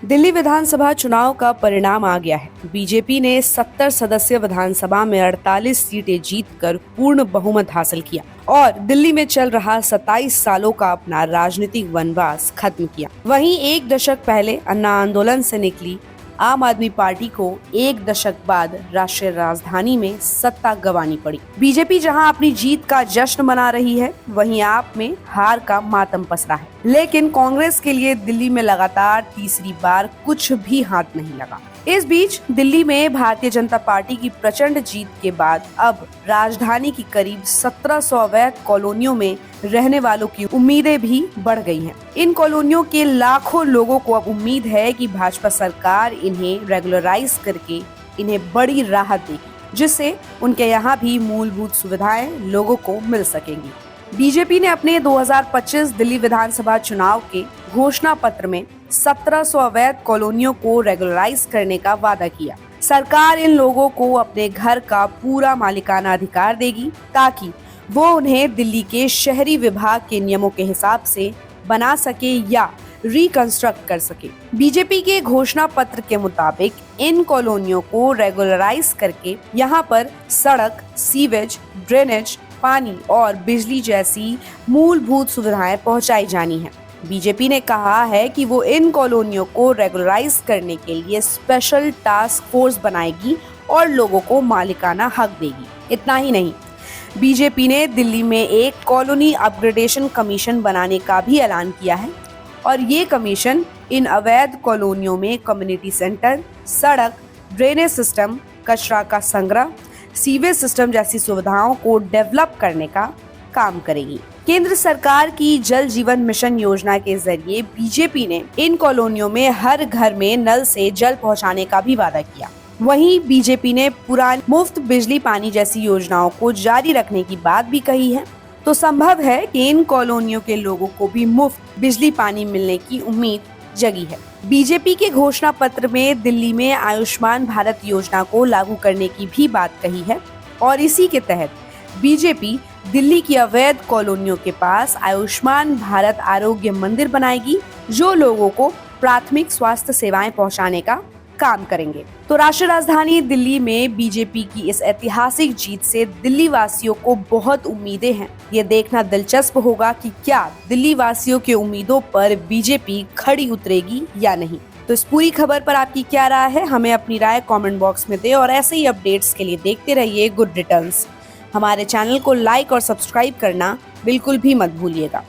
दिल्ली विधानसभा चुनाव का परिणाम आ गया है। बीजेपी ने 70 सदस्यीय विधानसभा में 48 सीटें जीतकर पूर्ण बहुमत हासिल किया और दिल्ली में चल रहा 27 सालों का अपना राजनीतिक वनवास खत्म किया। वहीं एक दशक पहले अन्ना आंदोलन से निकली आम आदमी पार्टी को एक दशक बाद राष्ट्रीय राजधानी में सत्ता गंवानी पड़ी। बीजेपी जहां अपनी जीत का जश्न मना रही है, वहीं आप में हार का मातम पसरा है। लेकिन कांग्रेस के लिए दिल्ली में लगातार तीसरी बार कुछ भी हाथ नहीं लगा। इस बीच दिल्ली में भारतीय जनता पार्टी की प्रचंड जीत के बाद अब राजधानी की करीब 1700 अवैध कॉलोनियों में रहने वालों की उम्मीदें भी बढ़ गई हैं। इन कॉलोनियों के लाखों लोगों को अब उम्मीद है कि भाजपा सरकार इन्हें रेगुलराइज करके इन्हें बड़ी राहत देगी, जिससे उनके यहाँ भी मूलभूत सुविधाएं लोगों को मिल सकेंगी। बीजेपी ने अपने 2025 दिल्ली विधानसभा चुनाव के घोषणा पत्र में 1700 अवैध कॉलोनियों को रेगुलराइज करने का वादा किया। सरकार इन लोगों को अपने घर का पूरा मालिकाना अधिकार देगी ताकि वो उन्हें दिल्ली के शहरी विभाग के नियमों के हिसाब से बना सके या रिकंस्ट्रक्ट कर सके। बीजेपी के घोषणा पत्र के मुताबिक इन कॉलोनियों को रेगुलराइज करके यहाँ पर सड़क, सीवेज, ड्रेनेज, पानी और बिजली जैसी मूलभूत सुविधाएं पहुंचाई जानी है। बीजेपी ने कहा है कि वो इन कॉलोनियों को रेगुलराइज करने के लिए स्पेशल टास्क फोर्स बनाएगी और लोगों को मालिकाना हक देगी। इतना ही नहीं, बीजेपी ने दिल्ली में एक कॉलोनी अपग्रेडेशन कमीशन बनाने का भी ऐलान किया है और ये कमीशन इन अवैध कॉलोनियों में कम्युनिटी सेंटर, सड़क, ड्रेनेज सिस्टम, कचरा का संग्रह, सीवेज सिस्टम जैसी सुविधाओं को डेवलप करने का काम करेगी। केंद्र सरकार की जल जीवन मिशन योजना के जरिए बीजेपी ने इन कॉलोनियों में हर घर में नल से जल पहुंचाने का भी वादा किया। वहीं बीजेपी ने पुरानी मुफ्त बिजली पानी जैसी योजनाओं को जारी रखने की बात भी कही है। तो संभव है कि इन कॉलोनियों के लोगों को भी मुफ्त बिजली पानी मिलने की उम्मीद जगी है। बीजेपी के घोषणा पत्र में दिल्ली में आयुष्मान भारत योजना को लागू करने की भी बात कही है और इसी के तहत बीजेपी दिल्ली की अवैध कॉलोनियों के पास आयुष्मान भारत आरोग्य मंदिर बनाएगी, जो लोगों को प्राथमिक स्वास्थ्य सेवाएं पहुंचाने का काम करेंगे। तो राष्ट्रीय राजधानी दिल्ली में बीजेपी की इस ऐतिहासिक जीत से दिल्ली वासियों को बहुत उम्मीदें हैं। ये देखना दिलचस्प होगा कि क्या दिल्ली वासियों की उम्मीदों पर बीजेपी खड़ी उतरेगी या नहीं। तो इस पूरी खबर पर आपकी क्या राय है, हमें अपनी राय कमेंट बॉक्स में दें और ऐसे ही अपडेट्स के लिए देखते रहिए गुड रिटर्न्स। हमारे चैनल को लाइक और सब्सक्राइब करना बिल्कुल भी मत भूलिएगा।